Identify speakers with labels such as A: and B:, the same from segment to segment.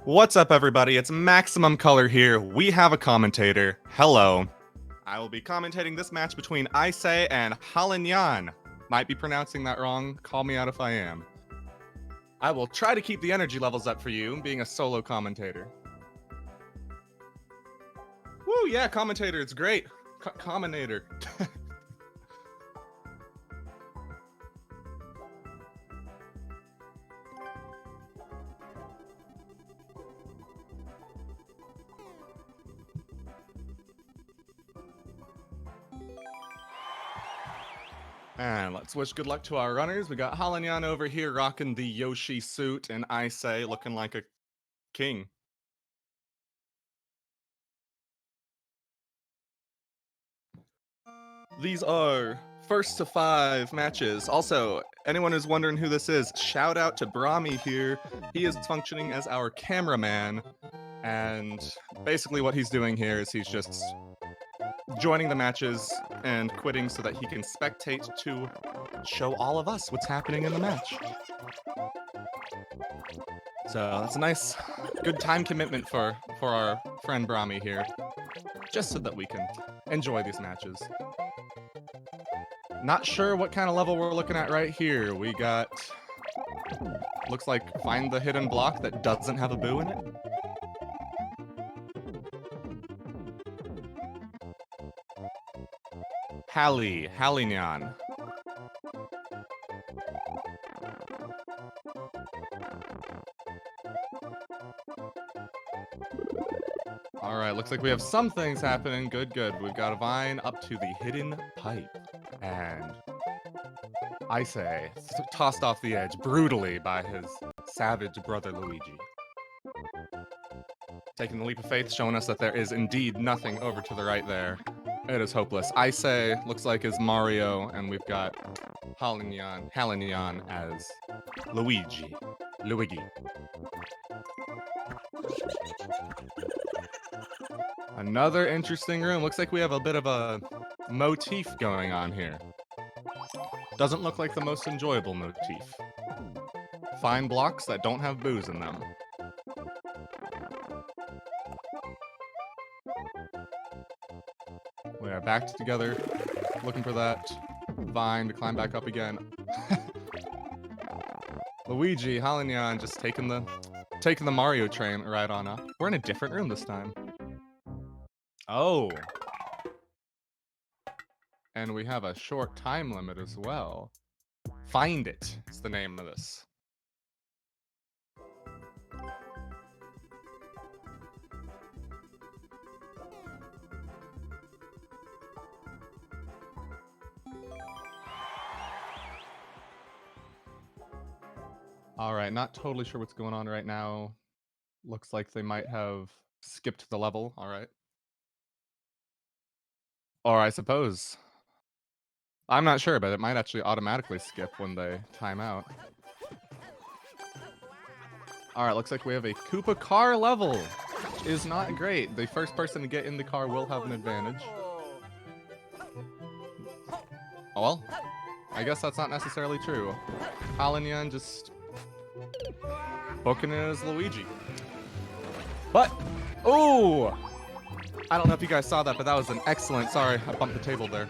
A: What's up, everybody? It's Maximum Color here. We have a commentator. Hello. I will be commentating this match between Icay and Haliinyan. Might be pronouncing that wrong. Call me out if I am. I will try to keep the energy levels up for you, being a solo commentator. Woo, yeah, commentator. It's great. Commentator. And let's wish good luck to our runners. We got Haliinyan over here rocking the Yoshi suit, and Icay looking like a king. These are first to 5 matches. Also, anyone who's wondering who this is, shout out to Brahmi here. He is functioning as our cameraman, and basically what he's doing here is he's just joining the matches and quitting so that he can spectate to show all of us what's happening in the match. So that's a nice, good time commitment for our friend Brahmi here, just so that we can enjoy these matches. Not sure what kind of level we're looking at right here. We got, looks like find the hidden block that doesn't have a boo in it. Haliinyan. All right, looks like we have some things happening. Good. We've got a vine up to the hidden pipe. And Icay tossed off the edge brutally by his savage brother Luigi. Taking the leap of faith, showing us that there is indeed nothing over to the right there. It is hopeless. Icay looks like is Mario, and we've got Haliinyan as Luigi. Another interesting room. Looks like we have a bit of a motif going on here. Doesn't look like the most enjoyable motif. Find blocks that don't have boos in them. We are back together, looking for that vine to climb back up again. Luigi, Haliinyan just taking the Mario train right on up. We're in a different room this time. Oh. And we have a short time limit as well. Find It is the name of this. All right, not totally sure what's going on right now. Looks like they might have skipped the level. All right. Or I suppose. I'm not sure, but it might actually automatically skip when they time out. All right, looks like we have a Koopa car level, which is not great. The first person to get in the car will have an advantage. Oh well, I guess that's not necessarily true. Haliinyan just booking it as Luigi. But, oh! I don't know if you guys saw that, but that was an excellent, sorry, I bumped the table there.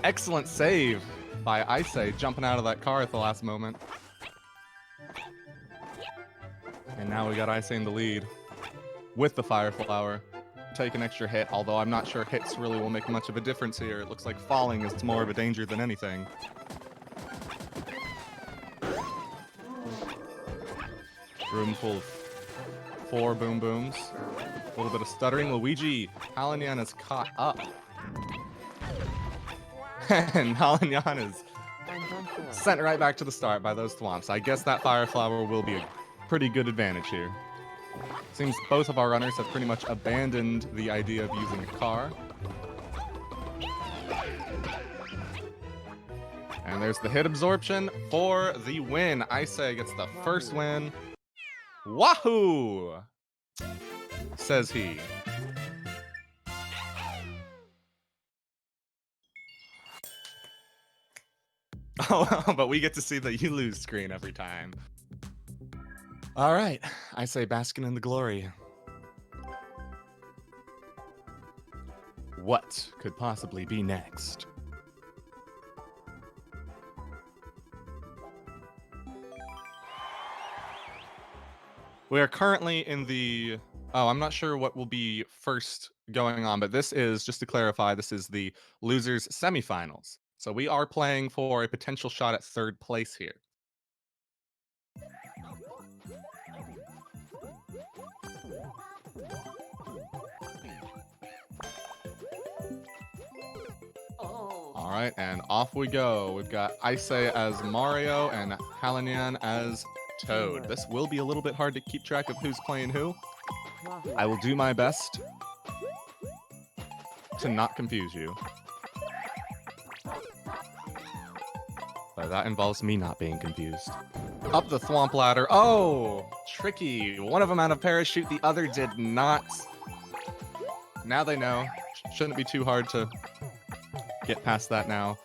A: Excellent save by Icay, jumping out of that car at the last moment. And now we got Icay in the lead with the Fire Flower. Take an extra hit, although I'm not sure hits really will make much of a difference here. It looks like falling is more of a danger than anything. Room full of 4 boom booms. A little bit of stuttering. Luigi, Haliinyan is caught up. And Haliinyan is sent right back to the start by those thwomps. I guess that Fire Flower will be a pretty good advantage here. Seems both of our runners have pretty much abandoned the idea of using a car. And there's the hit absorption for the win. Icay gets the first win. Wahoo! Says he. Oh, but we get to see the you lose screen every time. All right, I say basking in the glory. What could possibly be next? We are currently in the... Oh, I'm not sure what will be first going on, but this is, just to clarify, this is the losers semifinals. So we are playing for a potential shot at third place here. All right, and off we go. We've got Icay as Mario and Haliinyan as Toad. This will be a little bit hard to keep track of who's playing who. I will do my best to not confuse you. But that involves me not being confused. Up the thwomp ladder. Oh, tricky. One of them had a parachute, the other did not. Now they know. Shouldn't be too hard to get past that now.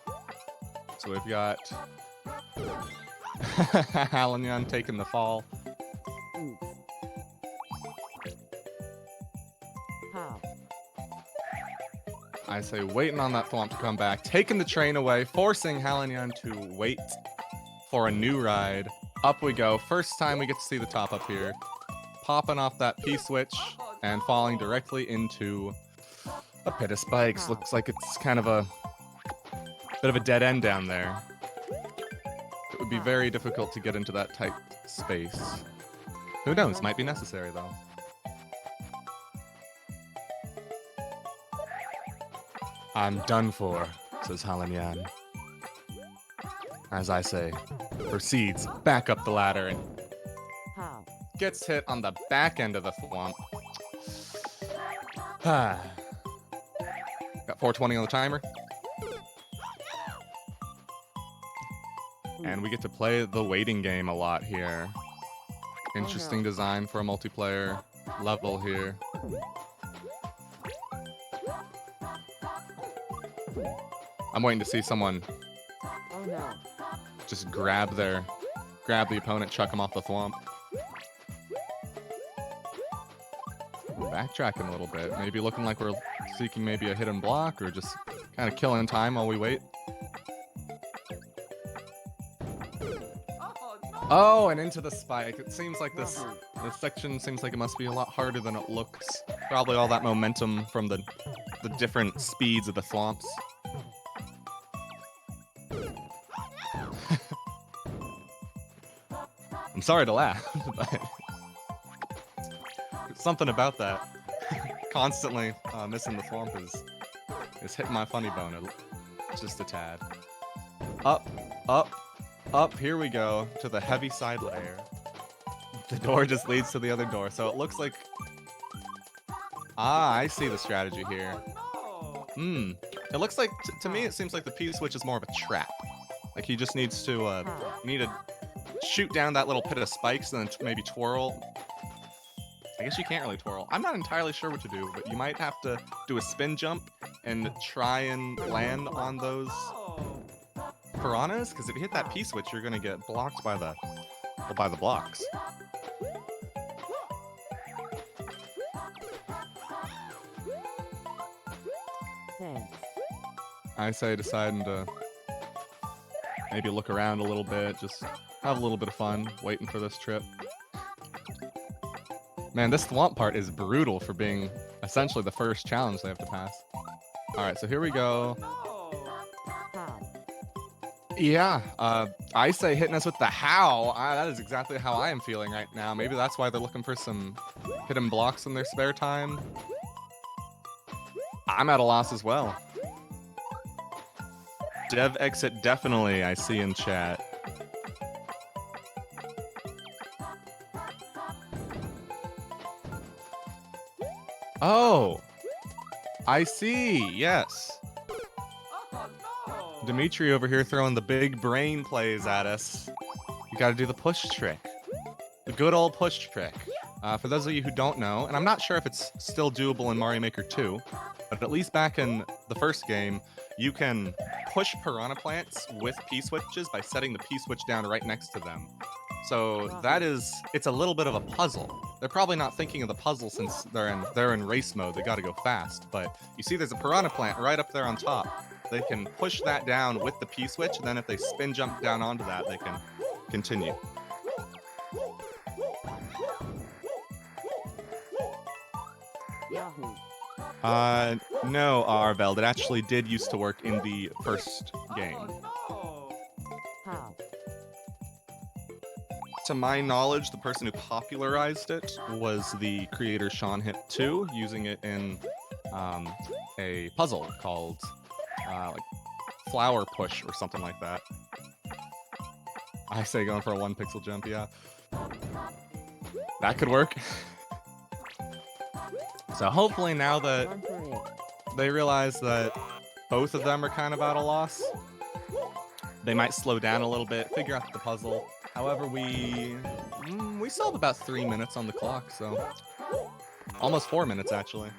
A: So we've got Haliinyan taking the fall. I say waiting on that thwomp to come back, taking the train away, forcing Haliinyan to wait for a new ride. Up we go. First time we get to see the top up here. Popping off that P-switch and falling directly into a pit of spikes. Looks like it's kind of a bit of a dead end down there. It would be very difficult to get into that tight space. Who knows? Might be necessary, though. I'm done for, says Haliinyan. As I say, proceeds back up the ladder and gets hit on the back end of the thwomp. Got 420 on the timer. And we get to play the waiting game a lot here. Interesting design for a multiplayer level here. I'm waiting to see someone just grab the opponent, chuck him off the thwomp. Backtracking a little bit, maybe looking like we're seeking maybe a hidden block or just kind of killing time while we wait. Oh, and into the spike. It seems like this section seems like it must be a lot harder than it looks. Probably all that momentum from the different speeds of the thwomps. I'm sorry to laugh, but something about that. Constantly missing the thwomp is hitting my funny bone just a tad. Up, up, up, here we go, to the heavy side layer. The door just leads to the other door, so it looks like... Ah, I see the strategy here. It looks like, to me, it seems like the P-switch is more of a trap. Like, he just needs to, shoot down that little pit of spikes and then maybe twirl. I guess you can't really twirl. I'm not entirely sure what to do, but you might have to do a spin jump and try and land on those piranhas, because if you hit that P-switch, you're gonna get blocked by the blocks. I say deciding to maybe look around a little bit, just have a little bit of fun, waiting for this trip. Man, this thwomp part is brutal for being essentially the first challenge they have to pass. Alright, so here we go. Yeah, I say hitting us with the how. That is exactly how I am feeling right now. Maybe that's why they're looking for some hidden blocks in their spare time. I'm at a loss as well. Dev exit definitely, I see in chat. Oh, I see, yes. Dimitri over here throwing the big brain plays at us. You gotta do the push trick. The good old push trick. For those of you who don't know, and I'm not sure if it's still doable in Mario Maker 2, but at least back in the first game, you can push piranha plants with P-switches by setting the P-switch down right next to them. So that is, it's a little bit of a puzzle. They're probably not thinking of the puzzle since they're in race mode. They got to go fast. But you see, there's a piranha plant right up there on top. They can push that down with the P switch, and then if they spin jump down onto that, they can continue.
B: Yahoo.
A: No, Arveld. It actually did used to work in the first game.
B: How?
A: To my knowledge, the person who popularized it was the creator Sean Hip 2, using it in a puzzle called like Flower Push or something like that. I say going for a 1 pixel jump, yeah. That could work. So hopefully now that they realize that both of them are kind of at a loss, they might slow down a little bit, figure out the puzzle. However, we still have about 3 minutes on the clock, so almost 4 minutes actually.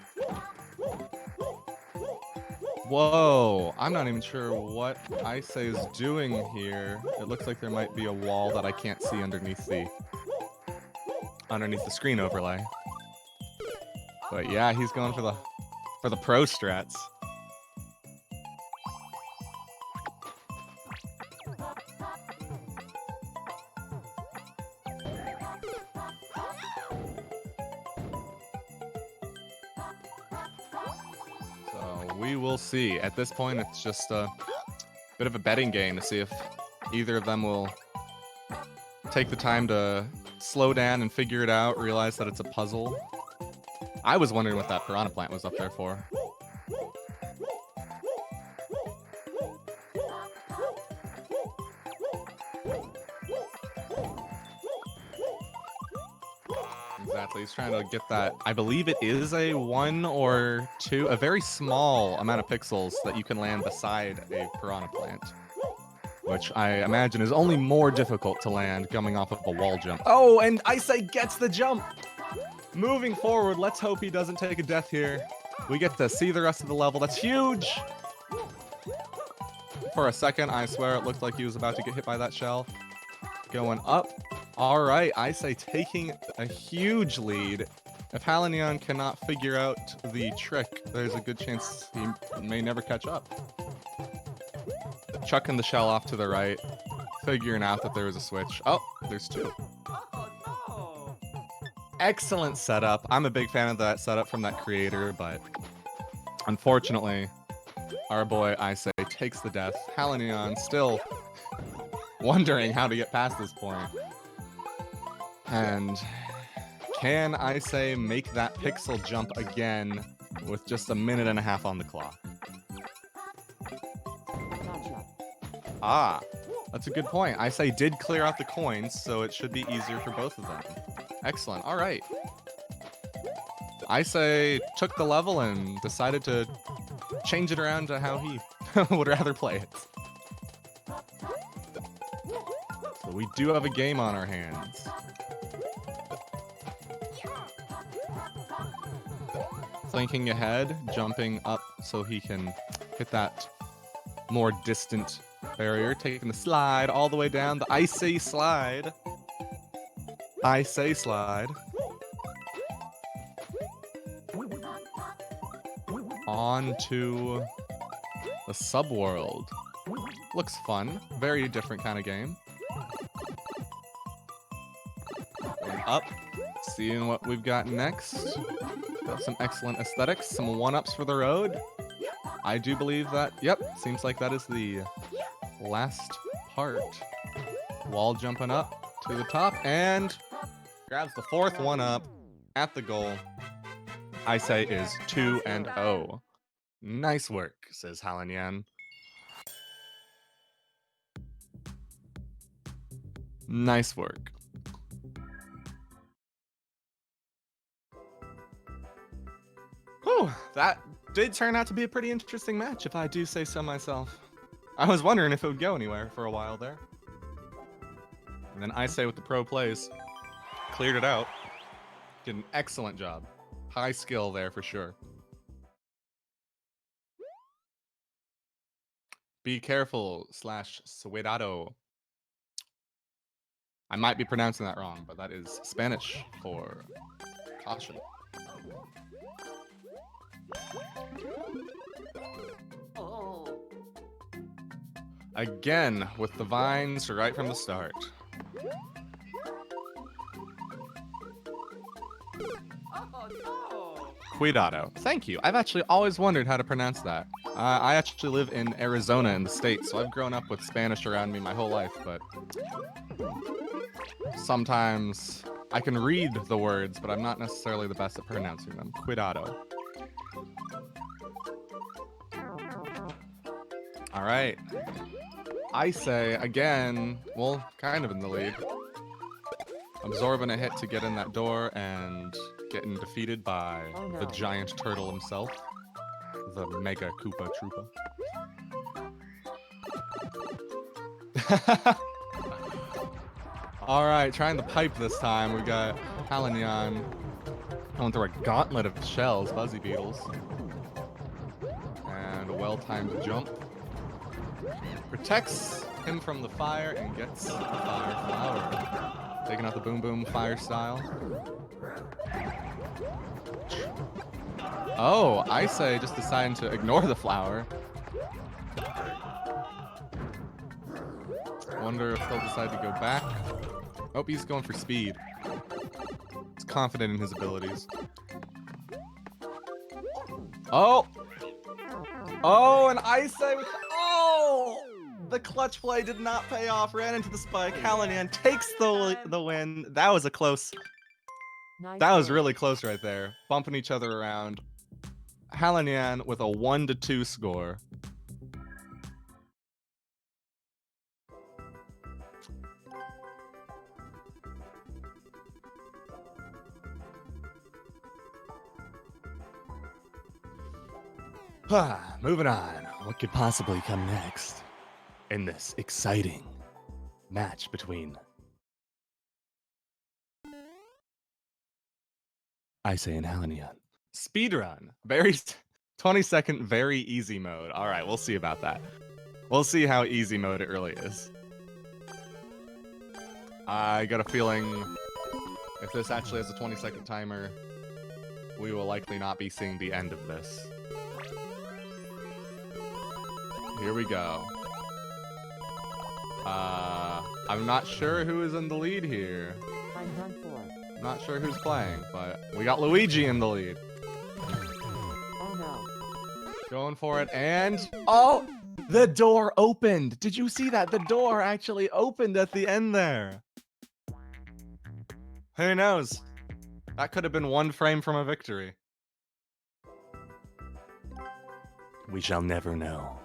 A: Whoa, I'm not even sure what Icay is doing here. It looks like there might be a wall that I can't see underneath the screen overlay. But yeah, he's going for the pro strats. So we will see. At this point, it's just a bit of a betting game to see if either of them will take the time to slow down and figure it out, realize that it's a puzzle. I was wondering what that piranha plant was up there for. Exactly, he's trying to get that. I believe it is a 1 or 2, a very small amount of pixels that you can land beside a piranha plant, which I imagine is only more difficult to land coming off of a wall jump. Oh, and Icay gets the jump! Moving forward, let's hope he doesn't take a death here. We get to see the rest of the level. That's huge! For a second, I swear it looked like he was about to get hit by that shell. Going up. All right, Icay taking a huge lead. If Haliinyan cannot figure out the trick, there's a good chance he may never catch up. Chucking the shell off to the right, figuring out that there was a switch. Oh, there's 2. Excellent setup. I'm a big fan of that setup from that creator, but unfortunately, our boy Icay takes the death. Haliinyan still wondering how to get past this point. And can Icay make that pixel jump again with just a minute and a half on the clock? Ah, that's a good point. Icay did clear out the coins, so it should be easier for both of them. Excellent. All right. Icay took the level and decided to change it around to how he would rather play it. So we do have a game on our hands. Thinking ahead, jumping up so he can hit that more distant barrier, taking the slide all the way down, the Icay slide. Icay slide. On to the subworld. Looks fun. Very different kind of game. Going up. Seeing what we've got next. Got some excellent aesthetics. Some 1-ups for the road. I do believe that. Yep. Seems like that is the last part. Wall jumping up to the top and grabs the 4th 1-up at the goal. Icay is 2-0. Nice work, says Haliinyan. Nice work. Whew, that did turn out to be a pretty interesting match, if I do say so myself. I was wondering if it would go anywhere for a while there. And then Icay with the pro plays cleared it out. Did an excellent job. High skill there for sure. Be careful / Suedado. I might be pronouncing that wrong, but that is Spanish for caution.
B: Oh.
A: Again, with the vines right from the start.
B: Oh no.
A: Cuidado. Thank you. I've actually always wondered how to pronounce that. I actually live in Arizona in the States, so I've grown up with Spanish around me my whole life, but sometimes I can read the words, but I'm not necessarily the best at pronouncing them. Cuidado. All right. Icay, again, well, kind of in the lead. Absorbing a hit to get in that door and getting defeated by the giant turtle himself, the Mega Koopa Troopa. All right, trying the pipe this time. We got Haliinyan going through a gauntlet of shells, Buzzy Beetles, and a well-timed jump. Protects him from the fire and gets the fire flower. Taking out the Boom Boom fire style. Oh, Icay just deciding to ignore the flower. Wonder if they'll decide to go back. Oh, he's going for speed. He's confident in his abilities. Oh! Oh, and Icay with the... Oh! The clutch play did not pay off. Ran into the spike. Haliinyan takes the win. That was a close... That was really close right there. Bumping each other around. Haliinyan with a 1-2 score. Moving on. What could possibly come next in this exciting match between Icay and Haliinyan? Speedrun. Very 20-second, very easy mode. All right, we'll see about that. We'll see how easy mode it really is. I got a feeling if this actually has a 20-second timer, we will likely not be seeing the end of this. Here we go. I'm not sure who is in the lead here.
B: I'm done for.
A: Not sure who's playing, but we got Luigi in the lead.
B: Oh no.
A: Going for it, and... Oh! The door opened! Did you see that? The door actually opened at the end there. Who knows? That could have been one frame from a victory. We shall never know.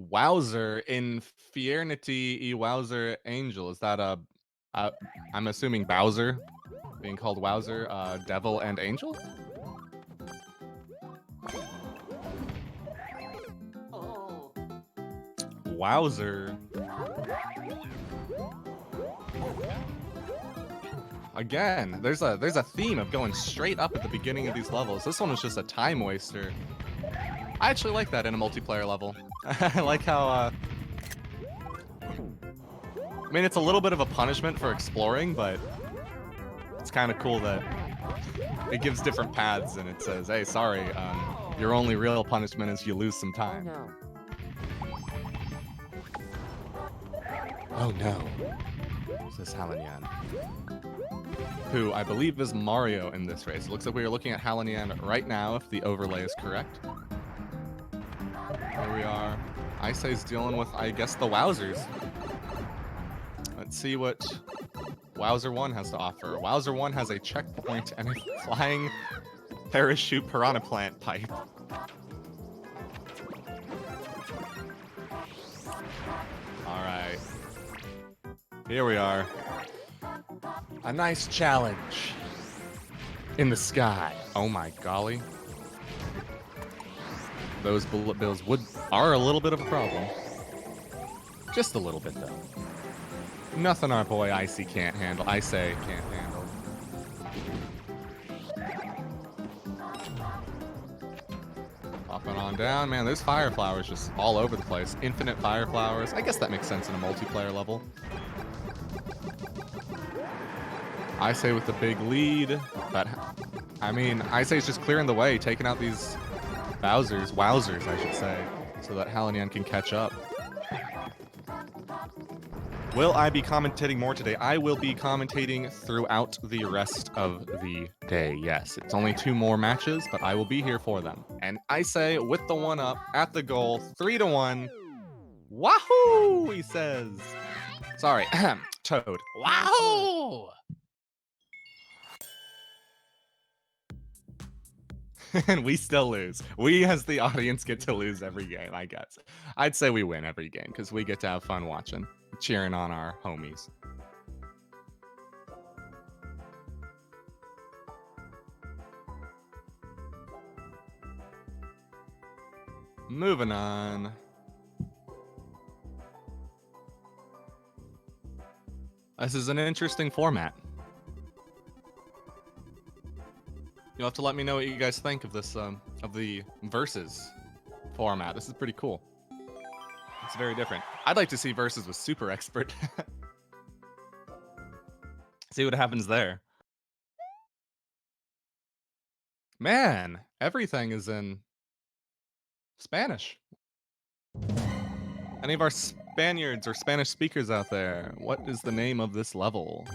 A: Wowzer in Fiernity Wowzer Angel. Is that I'm assuming Bowser being called Wowzer, Devil and Angel?
B: Oh.
A: Wowzer. Again, there's a theme of going straight up at the beginning of these levels. This one was just a time waster. I actually like that in a multiplayer level. I like how, I mean, it's a little bit of a punishment for exploring, but it's kind of cool that it gives different paths and it says, hey, sorry, your only real punishment is you lose some
B: Oh
A: time.
B: no.
A: Oh no. This is Haliinyan, who I believe is Mario in this race. It looks like we are looking at Haliinyan right now, if the overlay is correct. Here we are. Icay's dealing with, I guess, the Wowzers. Let's see what Wowzer 1 has to offer. Wowzer 1 has a checkpoint and a flying parachute piranha plant pipe. Alright. Here we are. A nice challenge in the sky. Oh my golly. Those bullet bills are a little bit of a problem. Just a little bit, though. Nothing our boy Icay can't handle. Icay can't handle. Popping on down. Man, there's fire flowers just all over the place. Infinite fire flowers. I guess that makes sense in a multiplayer level. Icay with the big lead. But, I mean, Icay's just clearing the way, taking out these wowzers, I should say, so that Haliinyan can catch up. Will I be commentating more today? I will be commentating throughout the rest of the day. Yes, it's only 2 more matches, but I will be here for them. And Icay with the 1-up at the goal, 3-1. Wahoo! He says. Sorry, Toad. Wahoo! And we still lose. We, as the audience, get to lose every game, I guess. I'd say we win every game because we get to have fun watching, cheering on our homies. Moving on. This is an interesting format. You'll have to let me know what you guys think of this, of the versus format. This is pretty cool. It's very different. I'd like to see versus with super expert. See what happens there. Man, everything is in Spanish. Any of our Spaniards or Spanish speakers out there, what is the name of this level?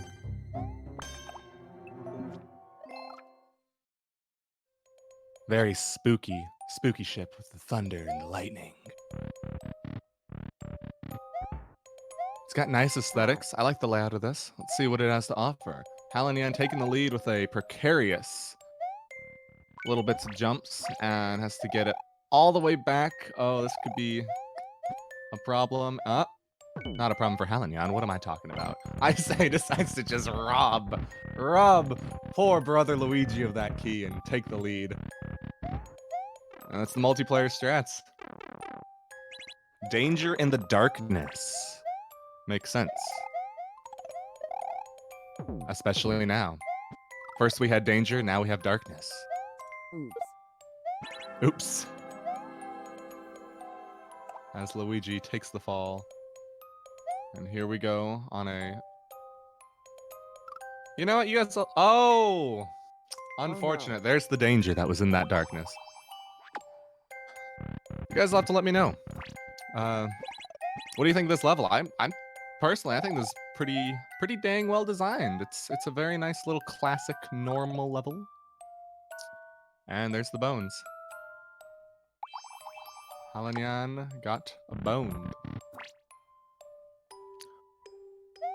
A: Very spooky ship with the thunder and the lightning. It's got nice aesthetics. I like the layout of this. Let's see what it has to offer. Haliinyan taking the lead with a precarious little bits of jumps and has to get it all the way back. Oh, this could be a problem. Not a problem for Haliinyan. What am I talking about? Icay decides to just rob poor brother Luigi of that key and take the lead. And that's the multiplayer strats. Danger in the darkness. Makes sense. Especially now. First we had danger, now we have darkness. Oops. As Luigi takes the fall. And here we go on a... You know what, you guys... Oh! Unfortunate. There's the danger that was in that darkness. You guys will have to let me know. What do you think of this level? I'm personally, I think this is pretty dang well designed. It's a very nice little classic normal level. And there's the bones. Haliinyan got boned.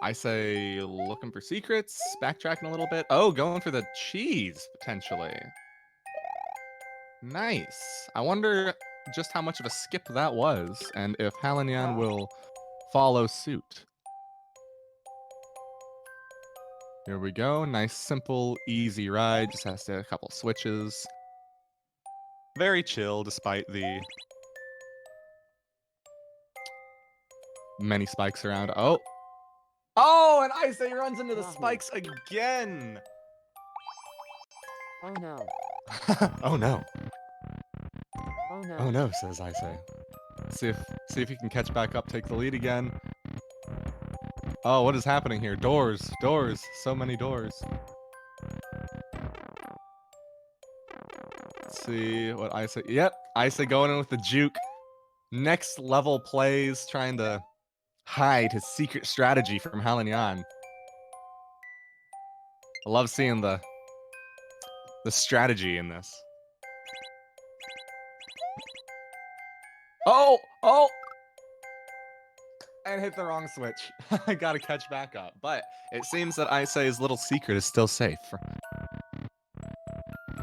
A: Icay looking for secrets, backtracking a little bit. Oh, going for the cheese, potentially. Nice. I wonder just how much of a skip that was, and if Haliinyan will follow suit. Here we go. Nice, simple, easy ride. Just has to a couple switches. Very chill, despite the many spikes around. Oh! Oh, and Icay runs into the spikes again!
B: Oh no.
A: Oh no.
B: Oh no.
A: Oh no, says Icay. See if he can catch back up, take the lead again. Oh, what is happening here? Doors, so many doors. Let's see what Icay. Yep, Icay going in with the juke. Next level plays, trying to hide his secret strategy from Haliinyan. I love seeing the strategy in this. Oh! And hit the wrong switch. I gotta catch back up. But it seems that Icay's little secret is still safe.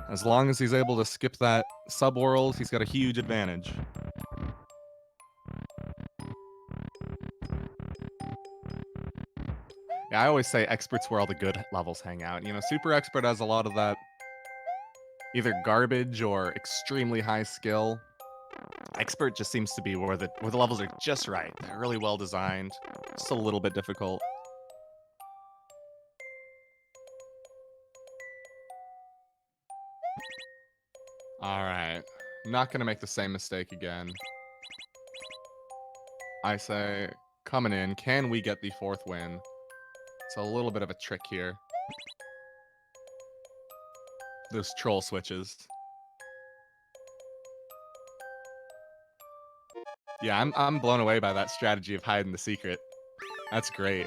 A: As long as he's able to skip that subworld, he's got a huge advantage. Yeah, I always say expert's where all the good levels hang out. You know, super expert has a lot of that either garbage or extremely high skill. Expert just seems to be where the levels are just right. They're really well designed, just a little bit difficult. All right. Not going to make the same mistake again. I say, coming in, can we get the 4th win? It's a little bit of a trick here. Those troll switches. Yeah, I'm blown away by that strategy of hiding the secret. That's great.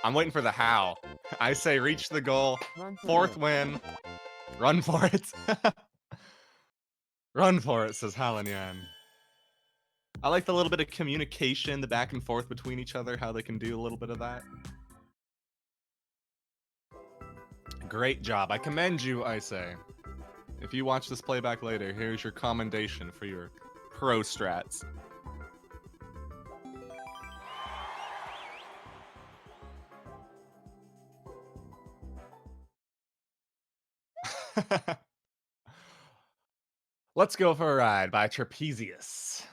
A: I'm waiting for the how. I say reach the goal.
B: Run for
A: 4th
B: it.
A: win. Run for it. Run for it, says Haliinyan. I like the little bit of communication, the back and forth between each other, how they can do a little bit of that. Great job. I commend you, I say. If you watch this playback later, here's your commendation for your pro strats. Let's Go for a Ride by Trapezius.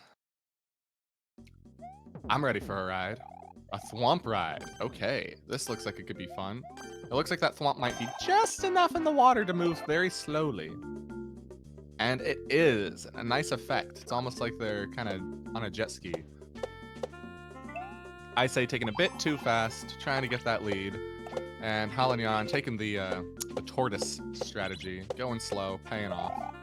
A: I'm ready for a ride. A thwomp ride. Okay, this looks like it could be fun. It looks like that thwomp might be just enough in the water to move very slowly. And it is a nice effect. It's almost like they're kind of on a jet ski. I say taking a bit too fast, trying to get that lead. And Haliinyan taking the tortoise strategy, going slow, paying off.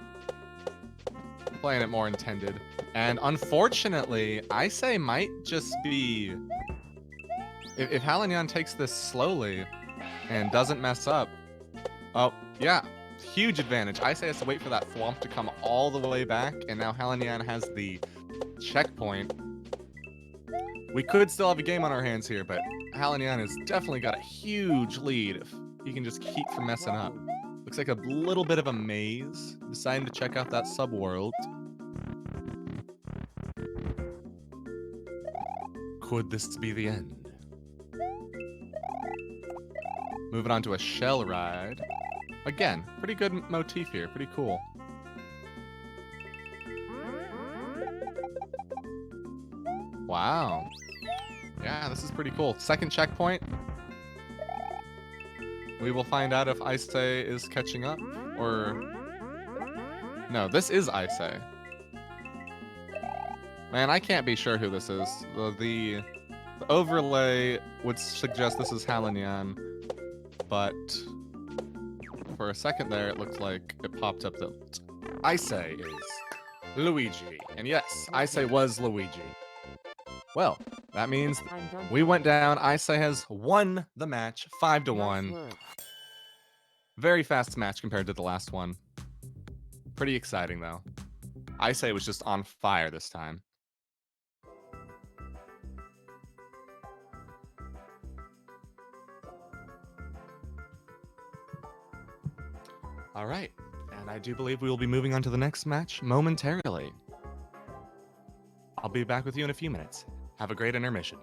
A: Playing it more intended. And unfortunately, I say might just be... If Haliinyan takes this slowly and doesn't mess up... Oh, yeah. Huge advantage. I say has to wait for that thwomp to come all the way back, and now Haliinyan has the checkpoint. We could still have a game on our hands here, but Haliinyan has definitely got a huge lead if he can just keep from messing up. Looks like a little bit of a maze. Deciding to check out that subworld. Could this be the end? Moving on to a shell ride. Again, pretty good motif here. Pretty cool. Wow. Yeah, this is pretty cool. Second checkpoint. We will find out if Icay is catching up, or... No, this is Icay. Man, I can't be sure who this is. The overlay would suggest this is Haliinyan, but for a second there, it looked like it popped up that Icay is Luigi. And yes, Icay was Luigi. Well, that means we went down. Icay has won the match 5-1. Very fast match compared to the last one. Pretty exciting, though. Icay was just on fire this time. All right, and I do believe we will be moving on to the next match momentarily. I'll be back with you in a few minutes. Have a great intermission.